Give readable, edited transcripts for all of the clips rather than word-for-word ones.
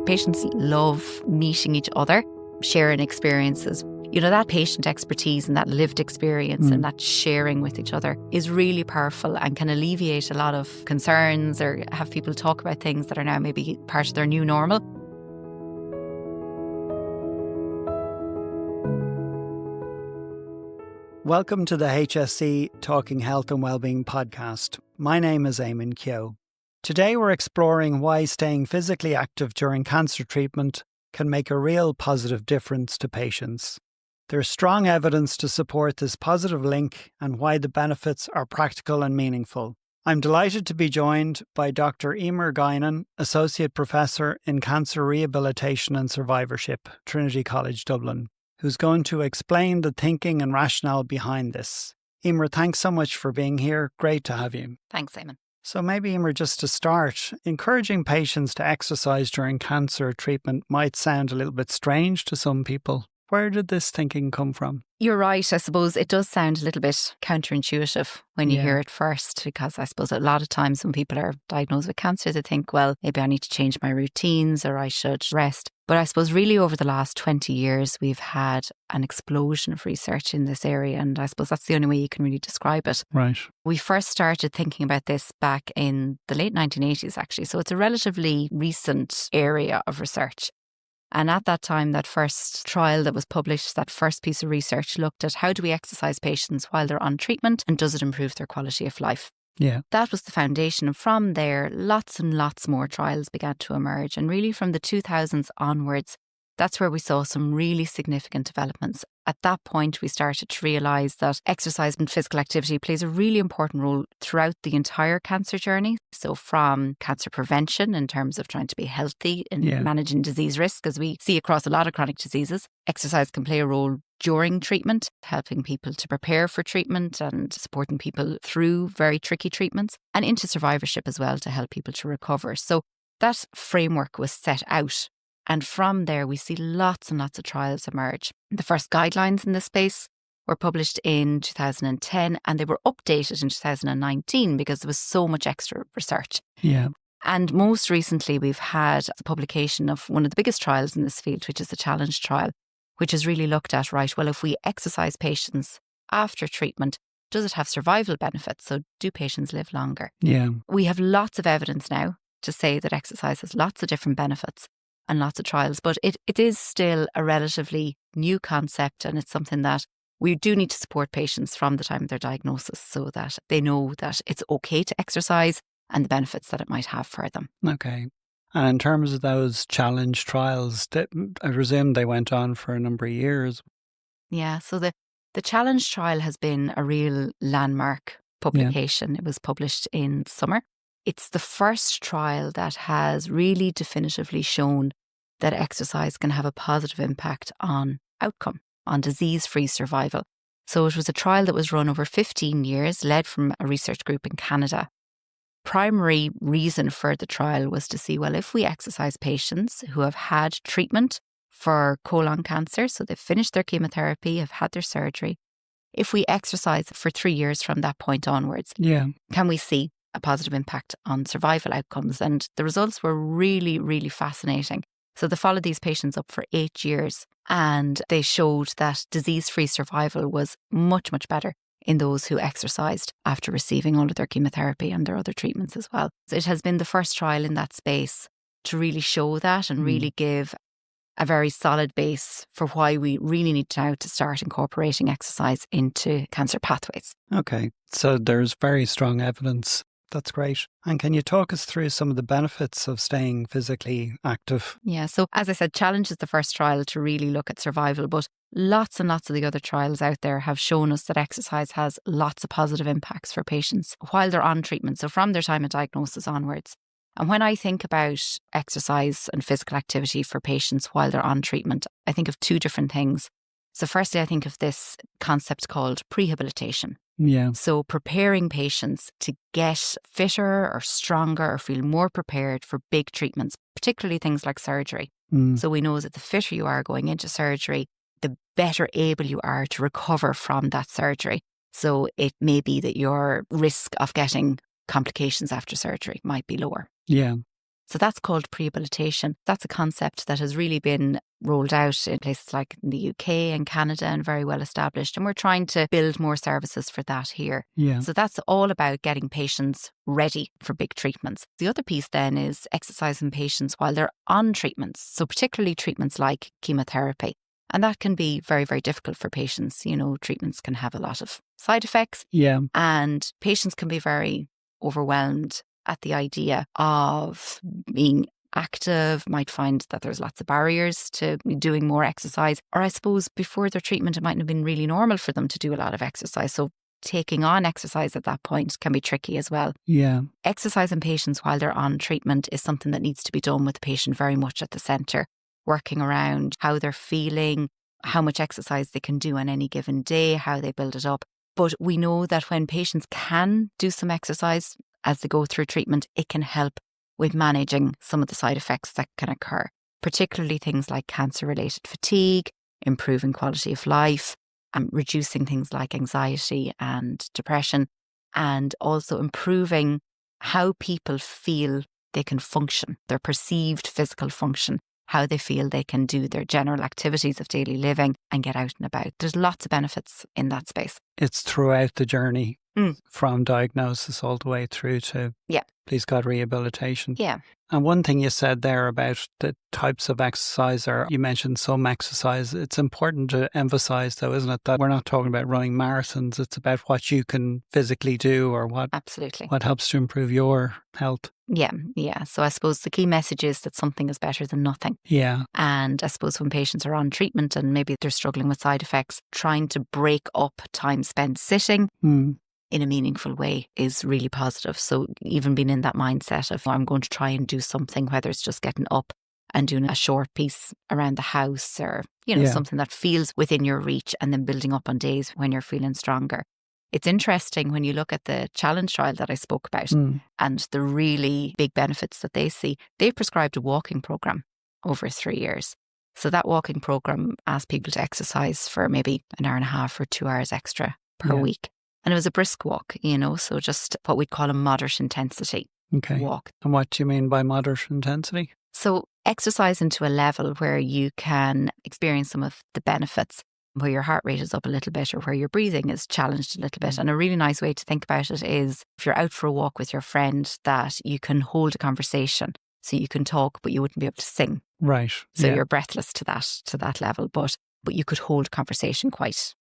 Patients love meeting each other, sharing experiences. You know, that patient expertise and that lived experience and that sharing with each other is really powerful and can alleviate a lot of concerns or have people talk about things that are now maybe part of their new normal. Welcome to the HSE Talking Health and Wellbeing podcast. My name is Eamon Keogh. Today we're exploring why staying physically active during cancer treatment can make a real positive difference to patients. There's strong evidence to support this positive link and why the benefits are practical and meaningful. I'm delighted to be joined by Dr. Emer Guinan, Associate Professor in Cancer Rehabilitation and Survivorship, Trinity College Dublin, who's going to explain the thinking and rationale behind this. Emer, thanks so much for being here. Great to have you. Thanks, Eamon. So maybe, Emer, just to start, encouraging patients to exercise during cancer treatment might sound a little bit strange to some people. Where did this thinking come from? You're right. I suppose it does sound a little bit counterintuitive when you hear it first, because I suppose a lot of times when people are diagnosed with cancer, they think, well, maybe I need to change my routines or I should rest. But I suppose really over the last 20 years, we've had an explosion of research in this area. And I suppose that's the only way you can really describe it. Right. We first started thinking about this back in the late 1980s, actually. So it's a relatively recent area of research. And at that time, that first trial that was published, that first piece of research looked at how do we exercise patients while they're on treatment and does it improve their quality of life? Yeah. That was the foundation. And from there, lots and lots more trials began to emerge. And really from the 2000s onwards, that's where we saw some really significant developments. At that point, we started to realise that exercise and physical activity plays a really important role throughout the entire cancer journey. So from cancer prevention in terms of trying to be healthy and managing disease risk, as we see across a lot of chronic diseases, exercise can play a role during treatment, helping people to prepare for treatment and supporting people through very tricky treatments, and into survivorship as well to help people to recover. So that framework was set out. And from there, we see lots and lots of trials emerge. The first guidelines in this space were published in 2010 and they were updated in 2019 because there was so much extra research. Yeah. And most recently, we've had the publication of one of the biggest trials in this field, which is the challenge trial, which has really looked at, right, well, if we exercise patients after treatment, does it have survival benefits? So do patients live longer? Yeah. We have lots of evidence now to say that exercise has lots of different benefits and lots of trials, but it is still a relatively new concept, and it's something that we do need to support patients from the time of their diagnosis so that they know that it's okay to exercise and the benefits that it might have for them. Okay. And in terms of those challenge trials, I presume they went on for a number of years. Yeah, so the challenge trial has been a real landmark publication. It was published in summer. It's the first trial that has really definitively shown that exercise can have a positive impact on outcome, on disease-free survival. So it was a trial that was run over 15 years, led from a research group in Canada. Primary reason for the trial was to see, well, if we exercise patients who have had treatment for colon cancer, so they've finished their chemotherapy, have had their surgery, if we exercise for 3 years from that point onwards, can we see a positive impact on survival outcomes? And the results were really, really fascinating. So they followed these patients up for 8 years and they showed that disease-free survival was much, much better in those who exercised after receiving all of their chemotherapy and their other treatments as well. So it has been the first trial in that space to really show that and really give a very solid base for why we really need now to start incorporating exercise into cancer pathways. Okay. So there's very strong evidence. That's great. And can you talk us through some of the benefits of staying physically active? Yeah, so as I said, Challenge is the first trial to really look at survival, but lots and lots of the other trials out there have shown us that exercise has lots of positive impacts for patients while they're on treatment, so from their time of diagnosis onwards. And when I think about exercise and physical activity for patients while they're on treatment, I think of two different things. So firstly, I think of this concept called prehabilitation. Yeah. So preparing patients to get fitter or stronger or feel more prepared for big treatments, particularly things like surgery. So we know that the fitter you are going into surgery, the better able you are to recover from that surgery. So it may be that your risk of getting complications after surgery might be lower. Yeah. So that's called prehabilitation. That's a concept that has really been rolled out in places like the UK and Canada and very well established. And we're trying to build more services for that here. Yeah. So that's all about getting patients ready for big treatments. The other piece then is exercising patients while they're on treatments. So particularly treatments like chemotherapy. And that can be very, very difficult for patients. You know, treatments can have a lot of side effects. Yeah. And patients can be very overwhelmed at the idea of being active, might find that there's lots of barriers to doing more exercise. Or I suppose before their treatment, it mightn't have been really normal for them to do a lot of exercise. So taking on exercise at that point can be tricky as well. Yeah. Exercising patients while they're on treatment is something that needs to be done with the patient very much at the centre, working around how they're feeling, how much exercise they can do on any given day, how they build it up. But we know that when patients can do some exercise as they go through treatment, it can help with managing some of the side effects that can occur, particularly things like cancer-related fatigue, improving quality of life, and reducing things like anxiety and depression, and also improving how people feel they can function, their perceived physical function, how they feel they can do their general activities of daily living and get out and about. There's lots of benefits in that space. It's throughout the journey from diagnosis all the way through to, please God, rehabilitation. Yeah. And one thing you said there about the types of exercise, or you mentioned some exercise, it's important to emphasize though, isn't it, that we're not talking about running marathons. It's about what you can physically do or what helps to improve your health. Yeah. So I suppose the key message is that something is better than nothing. Yeah. And I suppose when patients are on treatment and maybe they're struggling with side effects, trying to break up time spent sitting in a meaningful way is really positive. So even being in that mindset of I'm going to try and do something, whether it's just getting up and doing a short piece around the house or, something that feels within your reach, and then building up on days when you're feeling stronger. It's interesting when you look at the challenge trial that I spoke about and the really big benefits that they see. They've prescribed a walking program over 3 years. So that walking program asked people to exercise for maybe an hour and a half or 2 hours extra per week. And it was a brisk walk, so just what we'd call a moderate intensity walk. And what do you mean by moderate intensity? So exercising to a level where you can experience some of the benefits, where your heart rate is up a little bit or where your breathing is challenged a little bit. And a really nice way to think about it is if you're out for a walk with your friend, that you can hold a conversation. So you can talk, but you wouldn't be able to sing. Right. So you're breathless to that level, but you could hold a conversation quite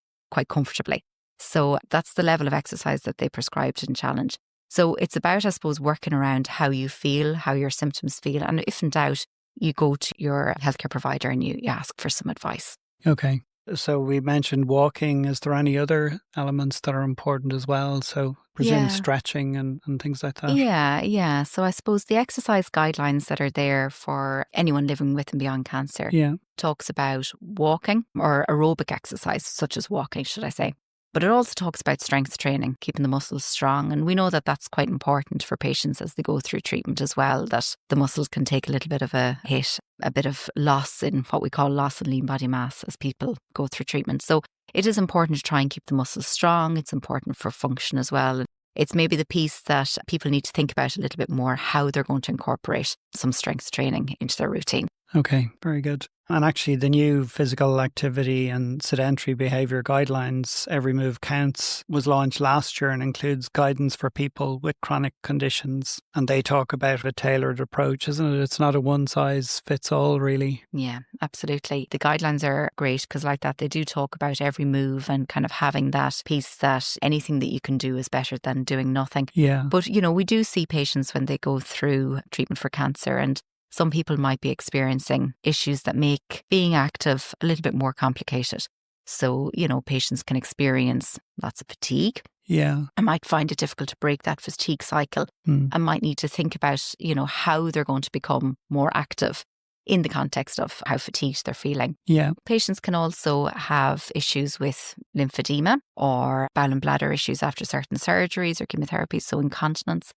comfortably. So that's the level of exercise that they prescribed in Challenge. So it's about, I suppose, working around how you feel, how your symptoms feel. And if in doubt, you go to your healthcare provider and you ask for some advice. Okay. So we mentioned walking. Is there any other elements that are important as well? So presume stretching and things like that. Yeah. So I suppose the exercise guidelines that are there for anyone living with and beyond cancer talks about walking or aerobic exercise, such as walking, should I say. But it also talks about strength training, keeping the muscles strong. And we know that that's quite important for patients as they go through treatment as well, that the muscles can take a little bit of a hit, a bit of loss in what we call loss in lean body mass as people go through treatment. So it is important to try and keep the muscles strong. It's important for function as well. It's maybe the piece that people need to think about a little bit more, how they're going to incorporate some strength training into their routine. Okay, very good. And actually the new physical activity and sedentary behaviour guidelines, Every Move Counts, was launched last year and includes guidance for people with chronic conditions. And they talk about a tailored approach, isn't it? It's not a one size fits all, really. Yeah, absolutely. The guidelines are great because like that, they do talk about every move and kind of having that piece that anything that you can do is better than doing nothing. Yeah. But, we do see patients when they go through treatment for cancer, and some people might be experiencing issues that make being active a little bit more complicated. So, patients can experience lots of fatigue. Yeah. And might find it difficult to break that fatigue cycle and might need to think about, how they're going to become more active in the context of how fatigued they're feeling. Yeah. Patients can also have issues with lymphedema or bowel and bladder issues after certain surgeries or chemotherapy, so incontinence.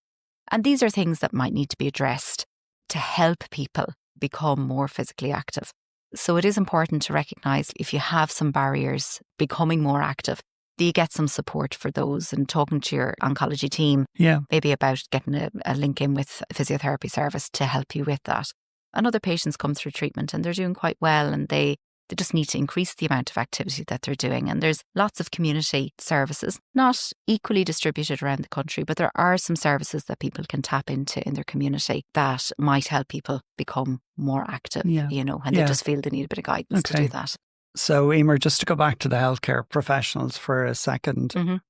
And these are things that might need to be addressed to help people become more physically active. So it is important to recognise if you have some barriers becoming more active, do you get some support for those, and talking to your oncology team, maybe about getting a link in with a physiotherapy service to help you with that. And other patients come through treatment and they're doing quite well, and they just need to increase the amount of activity that they're doing. And there's lots of community services, not equally distributed around the country, but there are some services that people can tap into in their community that might help people become more active, when they just feel they need a bit of guidance to do that. So, Emer, just to go back to the healthcare professionals for a second,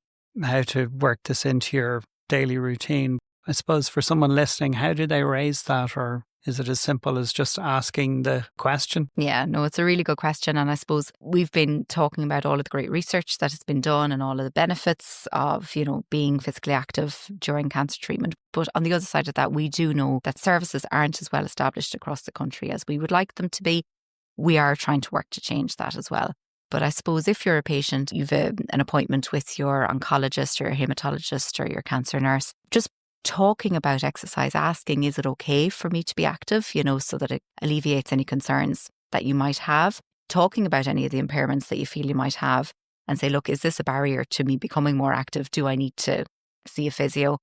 how to work this into your daily routine. I suppose for someone listening, how do they raise that, or is it as simple as just asking the question? Yeah, no, it's a really good question. And I suppose we've been talking about all of the great research that has been done and all of the benefits of, being physically active during cancer treatment. But on the other side of that, we do know that services aren't as well established across the country as we would like them to be. We are trying to work to change that as well. But I suppose if you're a patient, you've an appointment with your oncologist or your hematologist or your cancer nurse, just talking about exercise, asking, is it okay for me to be active, so that it alleviates any concerns that you might have. Talking about any of the impairments that you feel you might have and say, look, is this a barrier to me becoming more active? Do I need to see a physio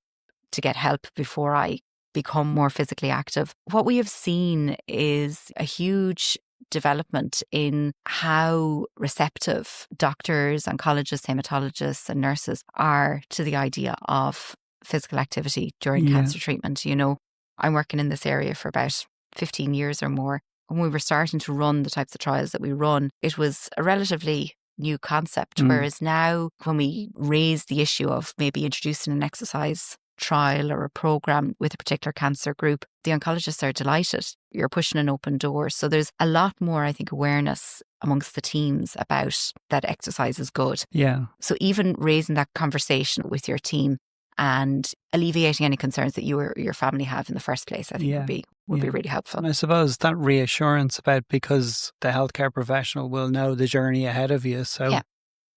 to get help before I become more physically active? What we have seen is a huge development in how receptive doctors, oncologists, hematologists and nurses are to the idea of physical activity during cancer treatment. I'm working in this area for about 15 years or more. When we were starting to run the types of trials that we run, it was a relatively new concept. Whereas now, when we raise the issue of maybe introducing an exercise trial or a program with a particular cancer group, the oncologists are delighted. You're pushing an open door. So there's a lot more, I think, awareness amongst the teams about that exercise is good. Yeah. So even raising that conversation with your team and alleviating any concerns that you or your family have in the first place, I think would be really helpful. And I suppose that reassurance about, because the healthcare professional will know the journey ahead of you. So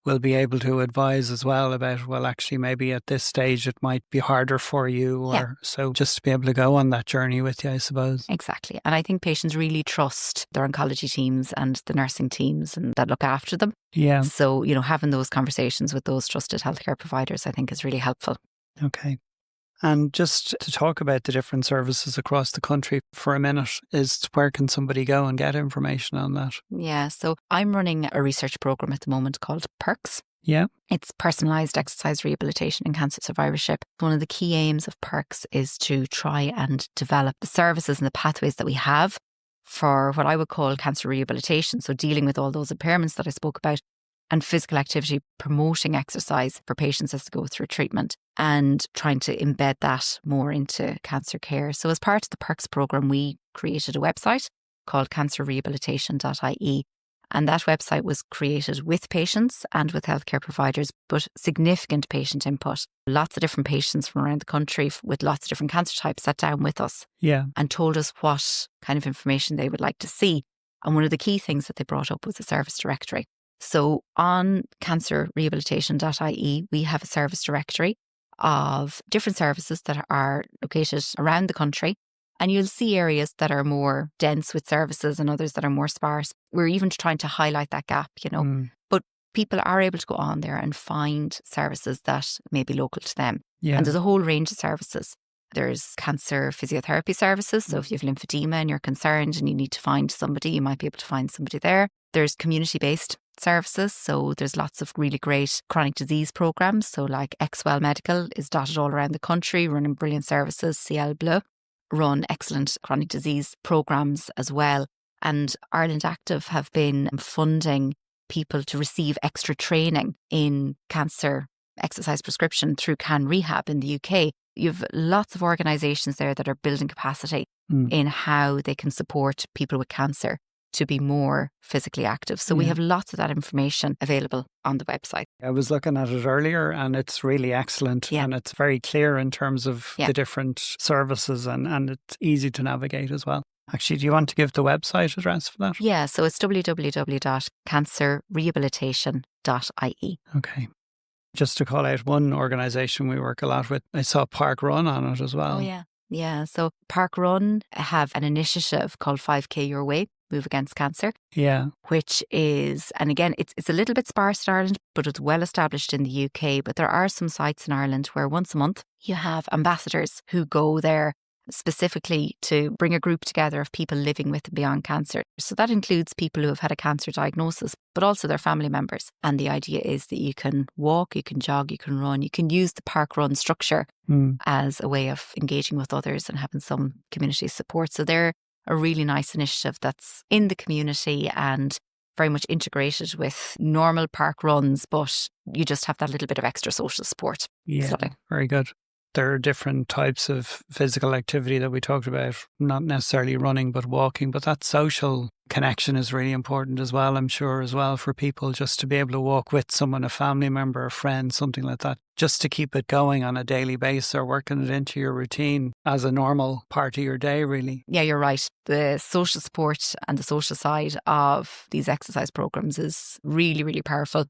we'll be able to advise as well about, well, actually, maybe at this stage it might be harder for you. Or so just to be able to go on that journey with you, I suppose. Exactly. And I think patients really trust their oncology teams and the nursing teams and that look after them. Yeah. So, having those conversations with those trusted healthcare providers, I think, is really helpful. Okay. And just to talk about the different services across the country for a minute, is where can somebody go and get information on that? Yeah, so I'm running a research program at the moment called PERCS. Yeah. It's personalised exercise rehabilitation in cancer survivorship. One of the key aims of PERCS is to try and develop the services and the pathways that we have for what I would call cancer rehabilitation. So dealing with all those impairments that I spoke about, and physical activity, promoting exercise for patients as they go through treatment, and trying to embed that more into cancer care. So as part of the PERCS programme, we created a website called cancerrehabilitation.ie. And that website was created with patients and with healthcare providers, but significant patient input. Lots of different patients from around the country with lots of different cancer types sat down with us and told us what kind of information they would like to see. And one of the key things that they brought up was a service directory. So on cancerrehabilitation.ie, we have a service directory of different services that are located around the country. And you'll see areas that are more dense with services and others that are more sparse. We're even trying to highlight that gap, But people are able to go on there and find services that may be local to them. Yeah. And there's a whole range of services. There's cancer physiotherapy services. So if you have lymphedema and you're concerned and you need to find somebody, you might be able to find somebody there. There's community-based services. So there's lots of really great chronic disease programs. So like Xwell Medical is dotted all around the country, running brilliant services. CL Bleu run excellent chronic disease programs as well. And Ireland Active have been funding people to receive extra training in cancer exercise prescription through Can Rehab in the UK. You've lots of organisations there that are building capacity in how they can support people with cancer to be more physically active. So we have lots of that information available on the website. I was looking at it earlier and it's really excellent and it's very clear in terms of the different services and it's easy to navigate as well. Actually, do you want to give the website address for that? Yeah, so it's www.cancerrehabilitation.ie. Okay. Just to call out one organisation we work a lot with, I saw Park Run on it as well. Oh, yeah. Yeah. So Park Run have an initiative called 5K Your Way, Move Against Cancer. Yeah. Which is, and again, it's a little bit sparse in Ireland, but it's well established in the UK. But there are some sites in Ireland where once a month you have ambassadors who go there specifically to bring a group together of people living with and beyond cancer. So that includes people who have had a cancer diagnosis, but also their family members. And the idea is that you can walk, you can jog, you can run, you can use the Park Run structure as a way of engaging with others and having some community support. So they're a really nice initiative that's in the community and very much integrated with normal park runs, but you just have that little bit of extra social support. Yeah, very good. There are different types of physical activity that we talked about, not necessarily running, but walking. But that social connection is really important as well, I'm sure, as well, for people just to be able to walk with someone, a family member, a friend, something like that, just to keep it going on a daily basis or working it into your routine as a normal part of your day, really. Yeah, you're right. The social support and the social side of these exercise programs is really, really powerful.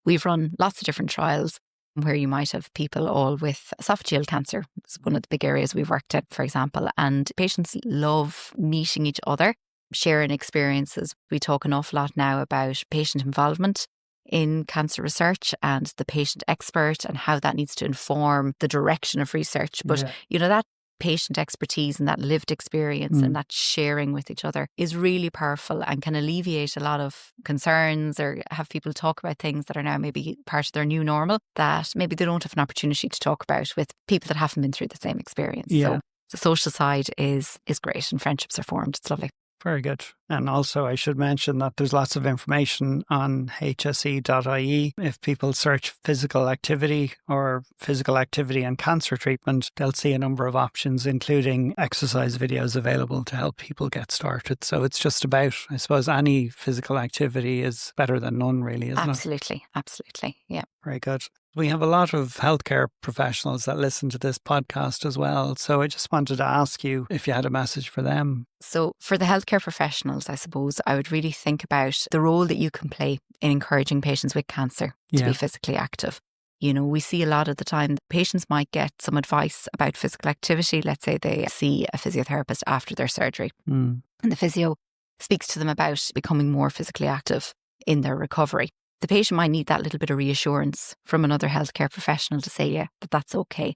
We've run lots of different trials where you might have people all with esophageal cancer. It's one of the big areas we've worked at, for example, and patients love meeting each other, sharing experiences. We talk an awful lot now about patient involvement in cancer research and the patient expert and how that needs to inform the direction of research. But, that patient expertise and that lived experience and that sharing with each other is really powerful and can alleviate a lot of concerns or have people talk about things that are now maybe part of their new normal that maybe they don't have an opportunity to talk about with people that haven't been through the same experience. Yeah. So the social side is great and friendships are formed. It's lovely. Very good. And also I should mention that there's lots of information on hse.ie. If people search physical activity or physical activity and cancer treatment, they'll see a number of options, including exercise videos available to help people get started. So it's just about, I suppose, any physical activity is better than none, really, isn't it? Absolutely. Yeah. Very good. We have a lot of healthcare professionals that listen to this podcast as well. So I just wanted to ask you if you had a message for them. So for the healthcare professionals, I suppose I would really think about the role that you can play in encouraging patients with cancer to be physically active. We see a lot of the time patients might get some advice about physical activity. Let's say they see a physiotherapist after their surgery and the physio speaks to them about becoming more physically active in their recovery. The patient might need that little bit of reassurance from another healthcare professional to say, that's okay.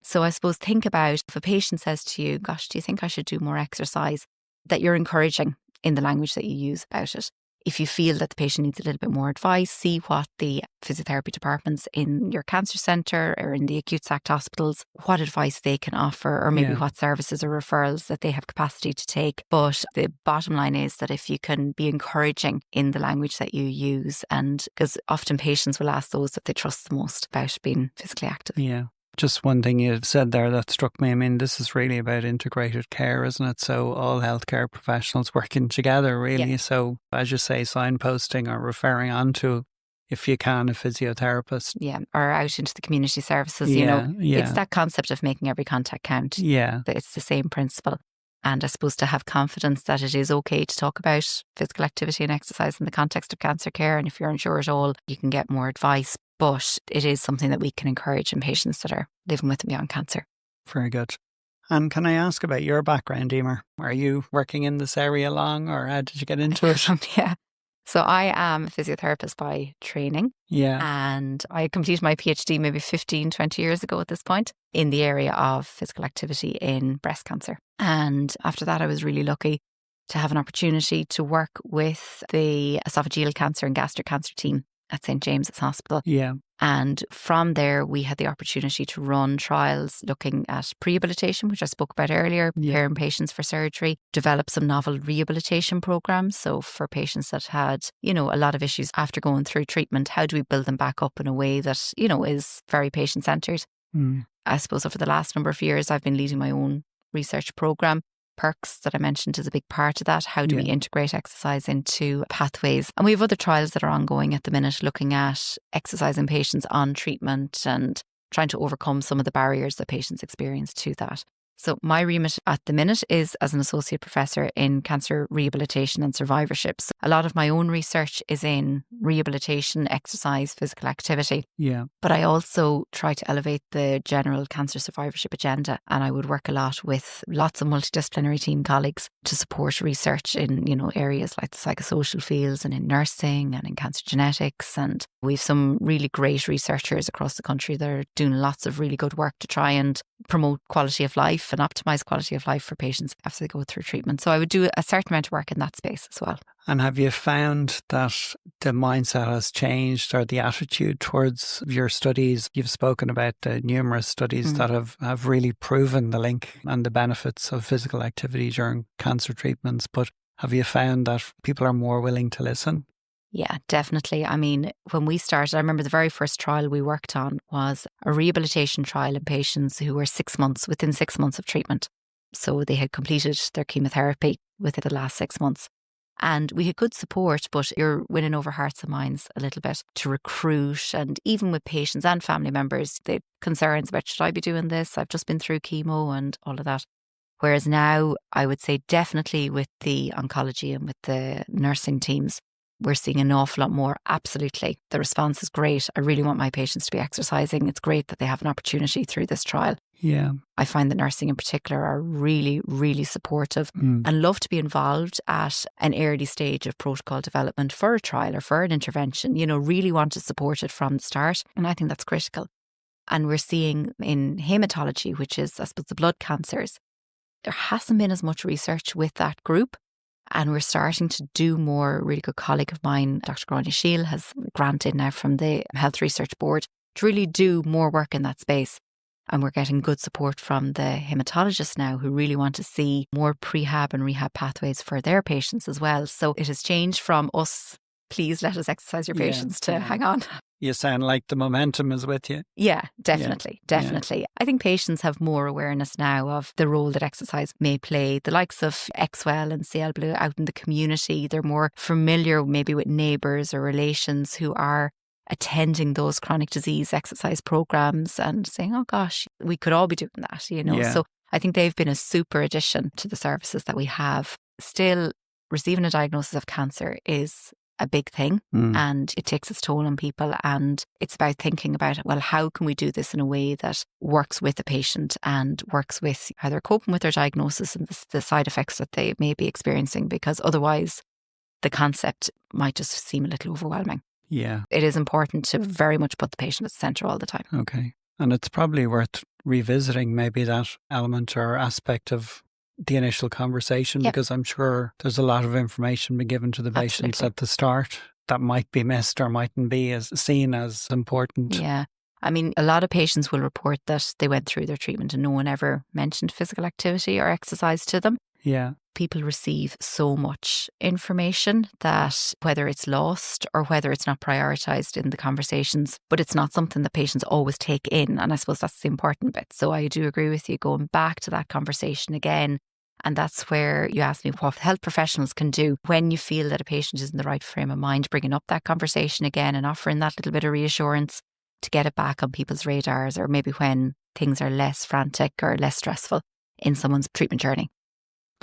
So I suppose think about if a patient says to you, gosh, do you think I should do more exercise? That you're encouraging in the language that you use about it. If you feel that the patient needs a little bit more advice, see what the physiotherapy departments in your cancer centre or in the acute SACT hospitals, what advice they can offer or maybe what services or referrals that they have capacity to take. But the bottom line is that if you can be encouraging in the language that you use, and because often patients will ask those that they trust the most about being physically active. Yeah. Just one thing you said there that struck me. I mean, this is really about integrated care, isn't it? So all healthcare professionals working together, really. Yeah. So as you say, signposting or referring on to, if you can, a physiotherapist. Yeah, or out into the community services, It's that concept of making every contact count. Yeah. It's the same principle. And I suppose to have confidence that it is okay to talk about physical activity and exercise in the context of cancer care. And if you're unsure at all, you can get more advice. But it is something that we can encourage in patients that are living with and beyond cancer. Very good. And can I ask about your background, Emer? Are you working in this area long or how did you get into it? Yeah. So I am a physiotherapist by training. Yeah. And I completed my PhD maybe 15, 20 years ago at this point in the area of physical activity in breast cancer. And after that, I was really lucky to have an opportunity to work with the esophageal cancer and gastric cancer team at St. James's Hospital. Yeah. And from there, we had the opportunity to run trials looking at prehabilitation, which I spoke about earlier, preparing patients for surgery, develop some novel rehabilitation programs. So for patients that had, a lot of issues after going through treatment, how do we build them back up in a way that, is very patient-centred? I suppose over the last number of years, I've been leading my own research program. Perks that I mentioned is a big part of that. How do we integrate exercise into pathways? And we have other trials that are ongoing at the minute looking at exercise in patients on treatment and trying to overcome some of the barriers that patients experience to that. So my remit at the minute is as an associate professor in cancer rehabilitation and survivorship. So a lot of my own research is in rehabilitation, exercise, physical activity. Yeah. But I also try to elevate the general cancer survivorship agenda, and I would work a lot with lots of multidisciplinary team colleagues to support research in, areas like the psychosocial fields and in nursing and in cancer genetics. And we've some really great researchers across the country that are doing lots of really good work to try and promote quality of life and optimize quality of life for patients after they go through treatment. So I would do a certain amount of work in that space as well. And have you found that the mindset has changed, or the attitude towards your studies? You've spoken about the numerous studies that have really proven the link and the benefits of physical activity during cancer treatments. But have you found that people are more willing to listen? Yeah, definitely. I mean, when we started, I remember the very first trial we worked on was a rehabilitation trial in patients who were within 6 months of treatment. So they had completed their chemotherapy within the last 6 months. And we had good support, but you're winning over hearts and minds a little bit to recruit. And even with patients and family members, they had concerns about, should I be doing this? I've just been through chemo and all of that. Whereas now, I would say definitely with the oncology and with the nursing teams, we're seeing an awful lot more. Absolutely. The response is great. I really want my patients to be exercising. It's great that they have an opportunity through this trial. Yeah. I find that nursing in particular are really, really supportive and love to be involved at an early stage of protocol development for a trial or for an intervention, really want to support it from the start. And I think that's critical. And we're seeing in hematology, which is, I suppose, the blood cancers, there hasn't been as much research with that group. And we're starting to do more. A really good colleague of mine, Dr. Grania Shiel, has granted now from the Health Research Board to really do more work in that space. And we're getting good support from the hematologists now who really want to see more prehab and rehab pathways for their patients as well. So it has changed from us, please let us exercise your patients, to hang on. You sound like the momentum is with you. Yeah, definitely. Yeah. I think patients have more awareness now of the role that exercise may play. The likes of XWell and CL Blue out in the community, they're more familiar maybe with neighbours or relations who are attending those chronic disease exercise programs and saying, oh gosh, we could all be doing that, So I think they've been a super addition to the services that we have. Still, receiving a diagnosis of cancer is a big thing and it takes its toll on people, and it's about thinking about, well, how can we do this in a way that works with the patient and works with how they're coping with their diagnosis and the side effects that they may be experiencing, because otherwise the concept might just seem a little overwhelming. Yeah. It is important to very much put the patient at the centre all the time. Okay. And it's probably worth revisiting maybe that element or aspect of the initial conversation, because I'm sure there's a lot of information being given to the patients at the start that might be missed or mightn't be as seen as important. Yeah. I mean, a lot of patients will report that they went through their treatment and no one ever mentioned physical activity or exercise to them. Yeah. People receive so much information that whether it's lost or whether it's not prioritised in the conversations, but it's not something that patients always take in. And I suppose that's the important bit. So I do agree with you, going back to that conversation again. And that's where you asked me what health professionals can do when you feel that a patient is in the right frame of mind, bringing up that conversation again and offering that little bit of reassurance to get it back on people's radars, or maybe when things are less frantic or less stressful in someone's treatment journey.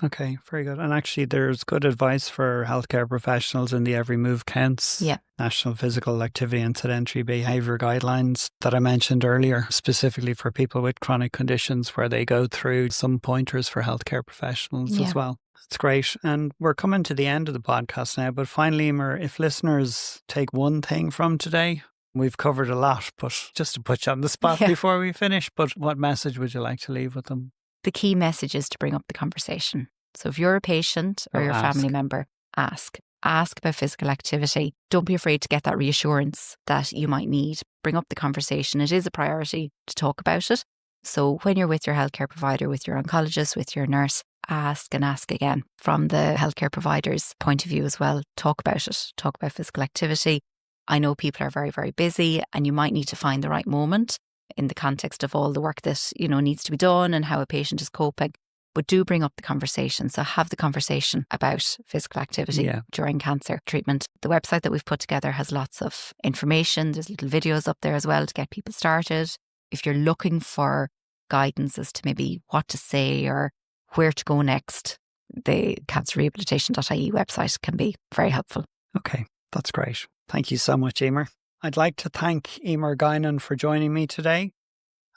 Okay, very good. And actually, there's good advice for healthcare professionals in the Every Move Counts National Physical Activity and Sedentary Behaviour Guidelines that I mentioned earlier, specifically for people with chronic conditions, where they go through some pointers for healthcare professionals as well. It's great. And we're coming to the end of the podcast now. But finally, Emer, if listeners take one thing from today, we've covered a lot, but just to put you on the spot before we finish, but what message would you like to leave with them? The key message is to bring up the conversation. So if you're a patient or your family member, ask about physical activity. Don't be afraid to get that reassurance that you might need. Bring up the conversation. It is a priority to talk about it. So when you're with your healthcare provider, with your oncologist, with your nurse, ask and ask again. From the healthcare provider's point of view as well, talk about it. Talk about physical activity. I know people are very, very busy, and you might need to find the right moment in the context of all the work that, needs to be done and how a patient is coping. But do bring up the conversation. So have the conversation about physical activity during cancer treatment. The website that we've put together has lots of information. There's little videos up there as well to get people started. If you're looking for guidance as to maybe what to say or where to go next, the cancerrehabilitation.ie website can be very helpful. Okay, that's great. Thank you so much, Emer. I'd like to thank Emer Guinan for joining me today.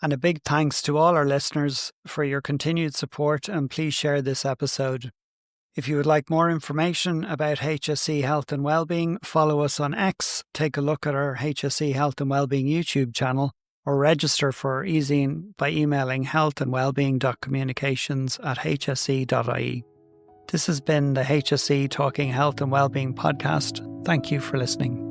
And a big thanks to all our listeners for your continued support, and please share this episode. If you would like more information about HSE Health and Wellbeing, follow us on X, take a look at our HSE Health and Wellbeing YouTube channel, or register for Easing by emailing healthandwellbeing.communications@hse.ie. This has been the HSE Talking Health and Wellbeing podcast. Thank you for listening.